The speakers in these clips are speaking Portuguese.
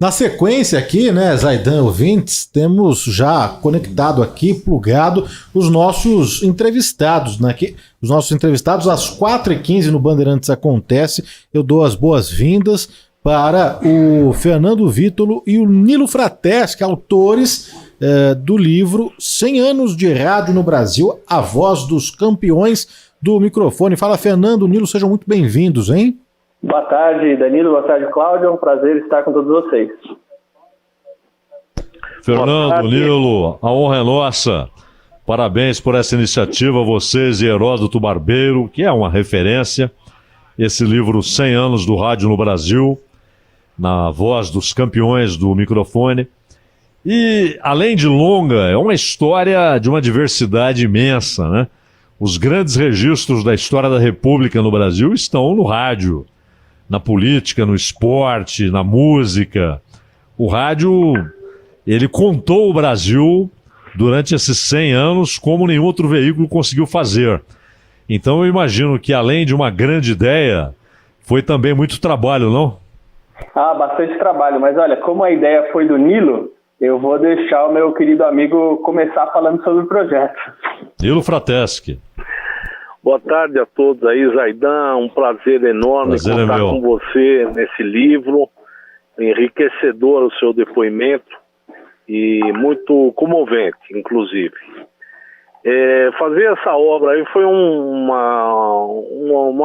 Na sequência aqui, né, Zaidan, ouvintes, temos já conectado aqui, plugado, os nossos entrevistados, né? Os nossos entrevistados às 4h15 no Bandeirantes Acontece. Eu dou as boas-vindas para o Fernando Vítolo e o Nilo Frateschi, autores do livro 100 anos de rádio no Brasil, a voz dos campeões do microfone. Fala, Fernando, Nilo, sejam muito bem-vindos, hein? Boa tarde, Danilo. Boa tarde, Cláudio. É um prazer estar com todos vocês. Fernando, Nilo, a honra é nossa. Parabéns por essa iniciativa, vocês e Heródoto Barbeiro, que é uma referência. Esse livro 100 anos do rádio no Brasil, na voz dos campeões do microfone. E, além de longa, é uma história de uma diversidade imensa, né? Os grandes registros da história da República no Brasil estão no rádio. Na política, no esporte, na música. O rádio, ele contou o Brasil durante esses 100 anos como nenhum outro veículo conseguiu fazer. Então eu imagino que, além de uma grande ideia, foi também muito trabalho, não? Bastante trabalho, mas olha, como a ideia foi do Nilo, eu vou deixar o meu querido amigo começar falando sobre o projeto. Nilo Frateschi. Boa tarde a todos aí, Zaidan, um prazer enorme contar com você nesse livro, enriquecedor o seu depoimento e muito comovente, inclusive. Fazer essa obra aí foi uma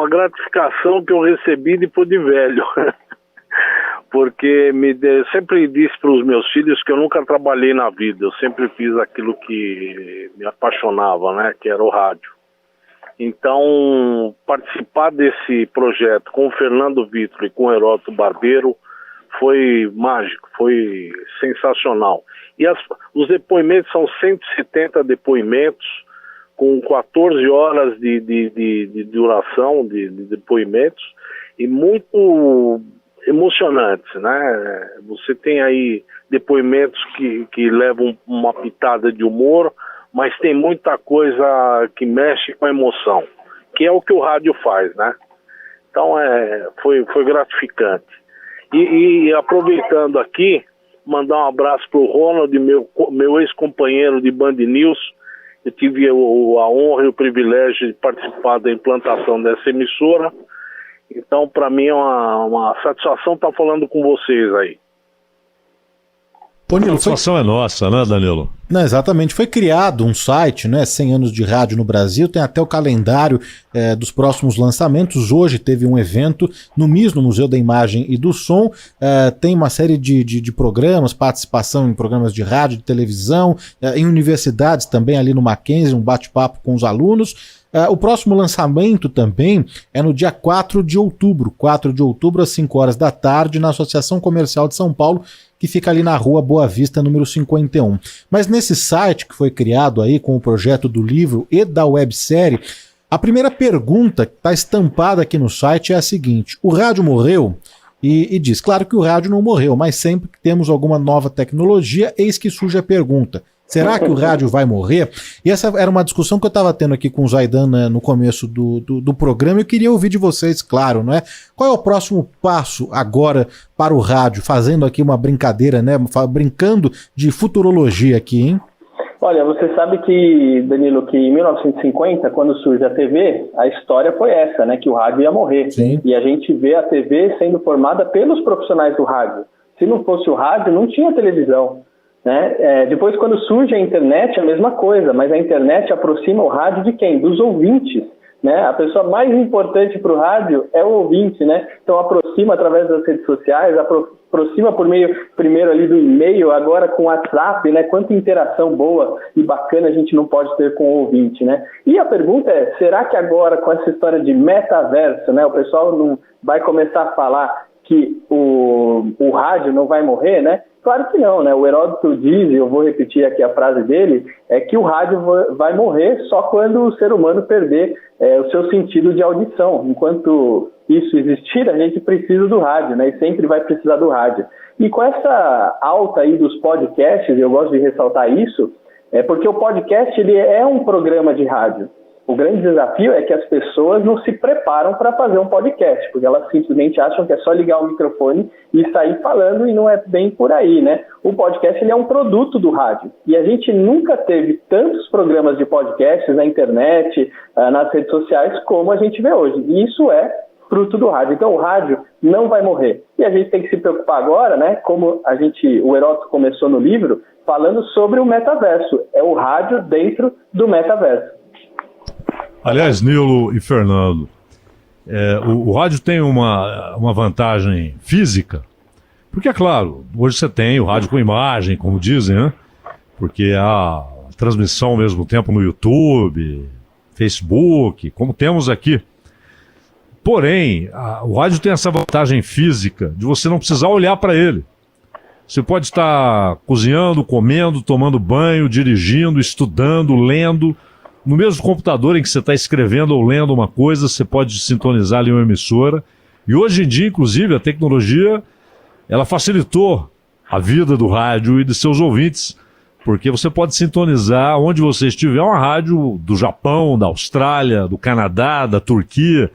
gratificação que eu recebi depois de velho, porque sempre disse para os meus filhos que eu nunca trabalhei na vida, eu sempre fiz aquilo que me apaixonava, né, que era o rádio. Então, participar desse projeto com o Fernando Vítolo e com o Heródoto Barbeiro foi mágico, foi sensacional. E os depoimentos são 170 depoimentos, com 14 horas de duração de depoimentos, e muito emocionantes, né? Você tem aí depoimentos que levam uma pitada de humor, mas tem muita coisa que mexe com a emoção, que é o que o rádio faz, né? Então foi gratificante. E aproveitando aqui, mandar um abraço para o Ronald, meu ex-companheiro de Band News. Eu tive a honra e o privilégio de participar da implantação dessa emissora. Então, para mim é uma satisfação estar falando com vocês aí. Pô, Nilo, a satisfação é nossa, né, Danilo? Não, exatamente. Foi criado um site, né, 100 anos de rádio no Brasil, tem até o calendário dos próximos lançamentos. Hoje teve um evento no MIS, no Museu da Imagem e do Som. Tem uma série de programas, participação em programas de rádio, de televisão, em universidades também, ali no Mackenzie, um bate-papo com os alunos. O próximo lançamento também é no dia 4 de outubro, às 5 horas da tarde, na Associação Comercial de São Paulo, que fica ali na Rua Boa Vista, número 51. Mas nesse site que foi criado aí com o projeto do livro e da websérie, a primeira pergunta que está estampada aqui no site é a seguinte: o rádio morreu? E diz, claro que o rádio não morreu, mas sempre que temos alguma nova tecnologia, eis que surge a pergunta: será que o rádio vai morrer? E essa era uma discussão que eu estava tendo aqui com o Zaidan, né, no começo do programa, e eu queria ouvir de vocês, claro, não é? Qual é o próximo passo agora para o rádio? Fazendo aqui uma brincadeira, né? Brincando de futurologia aqui, hein? Olha, você sabe que, Danilo, que em 1950, quando surge a TV, a história foi essa, né? Que o rádio ia morrer. Sim. E a gente vê a TV sendo formada pelos profissionais do rádio. Se não fosse o rádio, não tinha televisão. Né? Depois, quando surge a internet, é a mesma coisa, mas a internet aproxima o rádio de quem? Dos ouvintes. Né? A pessoa mais importante para o rádio é o ouvinte, né? Então aproxima através das redes sociais, aproxima por meio, primeiro ali do e-mail, agora com o WhatsApp, né? Quanta interação boa e bacana a gente não pode ter com o ouvinte, né? E a pergunta é, será que agora com essa história de metaverso, né? O pessoal não vai começar a falar que o rádio não vai morrer, né? Claro que não, né? O Heródoto diz, e eu vou repetir aqui a frase dele, é que o rádio vai morrer só quando o ser humano perder o seu sentido de audição. Enquanto isso existir, a gente precisa do rádio, né? E sempre vai precisar do rádio. E com essa alta aí dos podcasts, eu gosto de ressaltar isso, porque o podcast ele é um programa de rádio. O grande desafio é que as pessoas não se preparam para fazer um podcast, porque elas simplesmente acham que é só ligar o microfone e sair falando, e não é bem por aí, né? O podcast, ele é um produto do rádio, e a gente nunca teve tantos programas de podcasts na internet, nas redes sociais, como a gente vê hoje, e isso é fruto do rádio. Então o rádio não vai morrer, e a gente tem que se preocupar agora, né? Como o Heródoto começou no livro, falando sobre o metaverso, é o rádio dentro do metaverso. Aliás, Nilo e Fernando, o rádio tem uma vantagem física, porque é claro, hoje você tem o rádio com imagem, como dizem, né? Porque há transmissão ao mesmo tempo no YouTube, Facebook, como temos aqui. Porém, o rádio tem essa vantagem física de você não precisar olhar para ele. Você pode estar cozinhando, comendo, tomando banho, dirigindo, estudando, lendo. No mesmo computador em que você está escrevendo ou lendo uma coisa, você pode sintonizar ali uma emissora. E hoje em dia, inclusive, a tecnologia, ela facilitou a vida do rádio e de seus ouvintes, porque você pode sintonizar onde você estiver, uma rádio do Japão, da Austrália, do Canadá, da Turquia.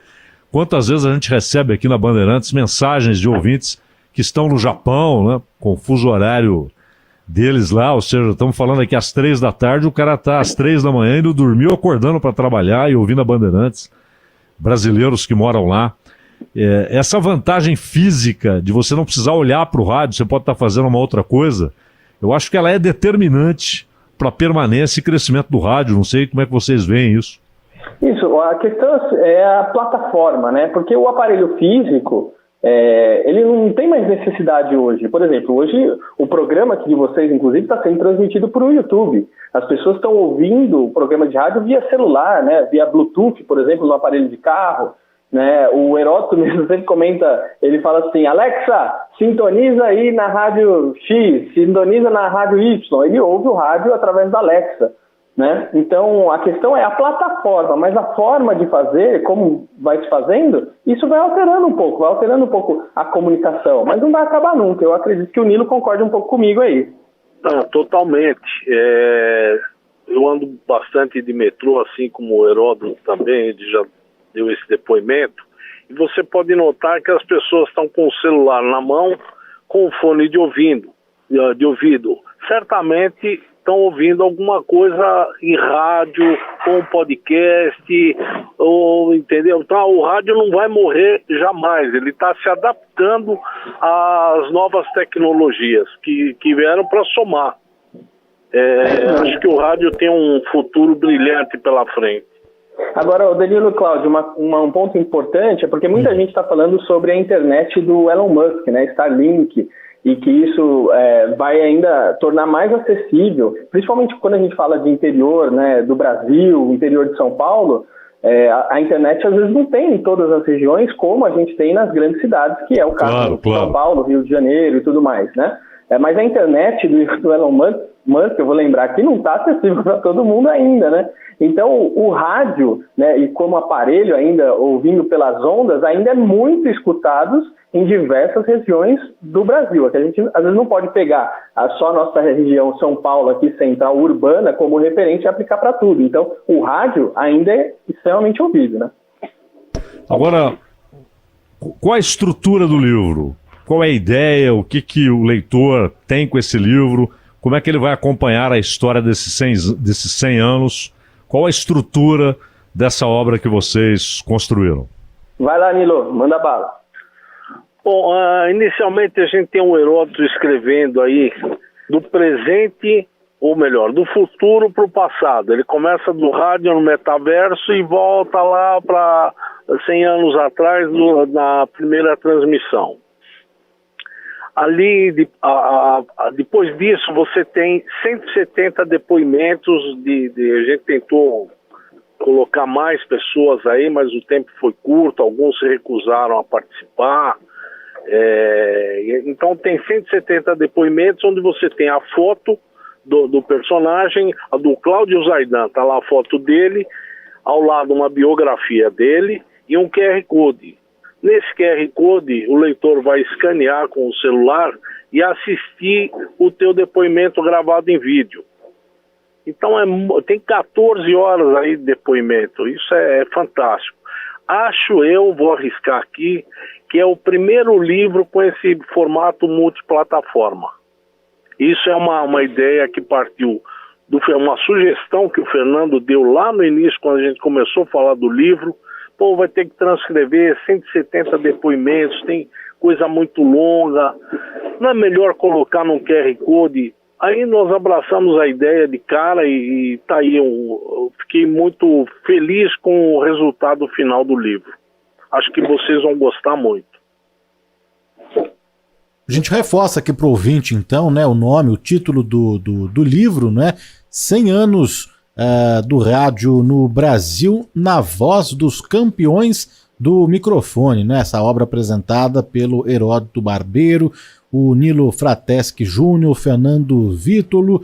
Quantas vezes a gente recebe aqui na Bandeirantes mensagens de ouvintes que estão no Japão, né, com o fuso horário deles lá, ou seja, estamos falando aqui às 3 da tarde, o cara está às 3 da manhã indo dormir, acordando para trabalhar e ouvindo a Bandeirantes, brasileiros que moram lá. Essa vantagem física de você não precisar olhar para o rádio, você pode estar fazendo uma outra coisa, eu acho que ela é determinante para a permanência e crescimento do rádio. Não sei como é que vocês veem isso. Isso, a questão é a plataforma, né? Porque o aparelho físico, ele não tem mais necessidade hoje. Por exemplo, hoje o programa aqui de vocês, inclusive, está sendo transmitido por um YouTube. As pessoas estão ouvindo o programa de rádio via celular, né? Via Bluetooth, por exemplo, no aparelho de carro. Né? O Heródoto mesmo sempre comenta, ele fala assim: Alexa, sintoniza aí na rádio X, sintoniza na rádio Y. Ele ouve o rádio através da Alexa. Né? Então a questão é a plataforma, mas a forma de fazer, como vai se fazendo, isso vai alterando um pouco a comunicação, mas não vai acabar nunca. Eu acredito que o Nilo concorde um pouco comigo aí. Não, totalmente. Eu ando bastante de metrô, assim como o Heródoto também, ele já deu esse depoimento, e você pode notar que as pessoas estão com o celular na mão, com o fone de ouvido. Certamente estão ouvindo alguma coisa em rádio, ou um podcast, entendeu? Então o rádio não vai morrer jamais, ele está se adaptando às novas tecnologias que vieram para somar. Acho que o rádio tem um futuro brilhante pela frente. Agora, o Danilo, Cláudio, um ponto importante é porque muita gente está falando sobre a internet do Elon Musk, né, Starlink, e que isso vai ainda tornar mais acessível, principalmente quando a gente fala de interior, né, do Brasil, interior de São Paulo. A internet às vezes não tem em todas as regiões como a gente tem nas grandes cidades, que é o caso de São Paulo, Rio de Janeiro e tudo mais, né? Mas a internet do Elon Musk, eu vou lembrar que não está acessível para todo mundo ainda, né? Então o rádio, né, e como aparelho ainda ouvindo pelas ondas, ainda é muito escutados em diversas regiões do Brasil. A gente às vezes não pode pegar só a nossa região São Paulo aqui central urbana como referente e aplicar para tudo. Então o rádio ainda é extremamente ouvido, né? Agora, qual a estrutura do livro? Qual é a ideia? O que o leitor tem com esse livro? Como é que ele vai acompanhar a história desses 100 anos? Qual a estrutura dessa obra que vocês construíram? Vai lá, Nilo, manda bala. Bom, inicialmente a gente tem um Heródoto escrevendo aí do presente, ou melhor, do futuro para o passado. Ele começa do rádio no metaverso e volta lá para 100 anos atrás, na primeira transmissão. Ali, depois disso, você tem 170 depoimentos, a gente tentou colocar mais pessoas aí, mas o tempo foi curto, alguns se recusaram a participar. Então tem 170 depoimentos, onde você tem a foto do personagem, a do Cláudio Zaidan, está lá a foto dele, ao lado uma biografia dele e um QR Code. Nesse QR Code, o leitor vai escanear com o celular e assistir o teu depoimento gravado em vídeo. Então tem 14 horas aí de depoimento, isso é fantástico. Acho eu, vou arriscar aqui, que é o primeiro livro com esse formato multiplataforma. Isso é uma ideia que partiu, uma sugestão que o Fernando deu lá no início, quando a gente começou a falar do livro. Pô, vai ter que transcrever 170 depoimentos, tem coisa muito longa, não é melhor colocar num QR Code? Aí nós abraçamos a ideia de cara e tá aí, eu fiquei muito feliz com o resultado final do livro. Acho que vocês vão gostar muito. A gente reforça aqui para o ouvinte, então, né, o nome, o título do livro, né, 100 anos do rádio no Brasil, na voz dos campeões do microfone, né, essa obra apresentada pelo Heródoto Barbeiro, o Nilo Frateschi Júnior, Fernando Vítolo,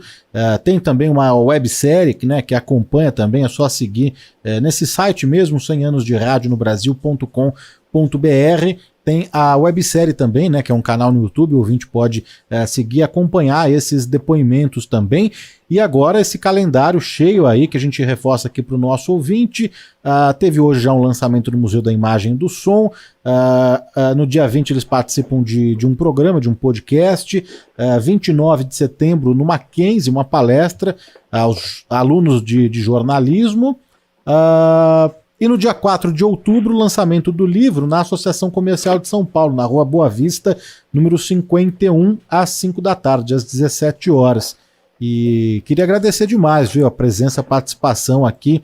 tem também uma websérie né, que acompanha também, é só seguir nesse site mesmo, 100anosderadionobrasil.com.br. Tem a websérie também, né, que é um canal no YouTube, o ouvinte pode seguir e acompanhar esses depoimentos também. E agora esse calendário cheio aí, que a gente reforça aqui para o nosso ouvinte. Teve hoje já um lançamento no Museu da Imagem e do Som. No dia 20 eles participam de um programa, de um podcast. 29 de setembro no Mackenzie, uma palestra aos alunos de jornalismo. E no dia 4 de outubro, o lançamento do livro na Associação Comercial de São Paulo, na Rua Boa Vista, número 51, às 5 da tarde, às 17 horas. E queria agradecer demais, viu, a presença, a participação aqui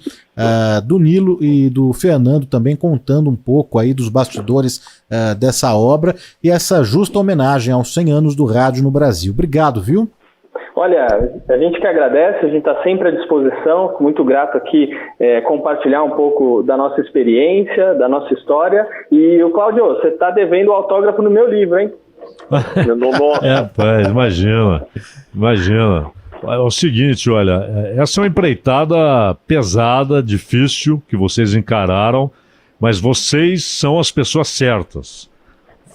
do Nilo e do Fernando também, contando um pouco aí dos bastidores dessa obra e essa justa homenagem aos 100 anos do rádio no Brasil. Obrigado, viu? Olha, a gente que agradece, a gente está sempre à disposição, muito grato aqui compartilhar um pouco da nossa experiência, da nossa história. E o Cláudio, você está devendo o autógrafo no meu livro, hein? Pai, imagina. É o seguinte, olha, essa é uma empreitada pesada, difícil, que vocês encararam, mas vocês são as pessoas certas.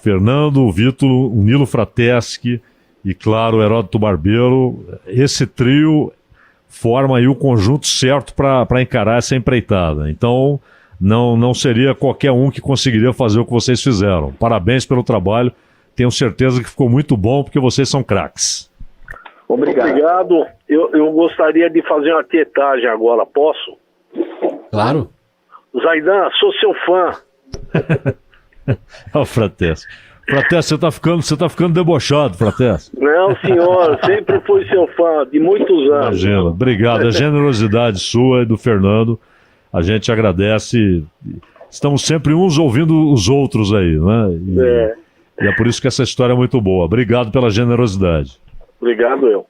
Fernando, o Vítolo, o Nilo Frateschi e, claro, o Heródoto Barbeiro, esse trio forma aí o conjunto certo para encarar essa empreitada. Então, não seria qualquer um que conseguiria fazer o que vocês fizeram. Parabéns pelo trabalho, tenho certeza que ficou muito bom, porque vocês são craques. Obrigado. Eu gostaria de fazer uma tietagem agora, posso? Claro. Zaidan, sou seu fã. Ó, Frateschi. Frateschi, você tá ficando debochado, Frateschi. Não, senhor, sempre fui seu fã, de muitos anos. Imagina, obrigado. A generosidade sua e do Fernando, a gente agradece. Estamos sempre uns ouvindo os outros aí, né? E é por isso que essa história é muito boa. Obrigado pela generosidade. Obrigado, eu.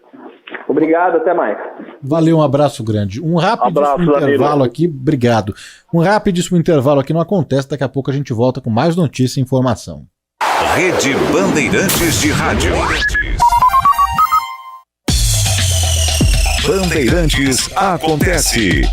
Obrigado, até mais. Valeu, um abraço grande. Um rapidíssimo intervalo aqui, obrigado. Um rapidíssimo intervalo aqui não acontece, daqui a pouco a gente volta com mais notícia e informação. Rede Bandeirantes de Rádio. Bandeirantes acontece.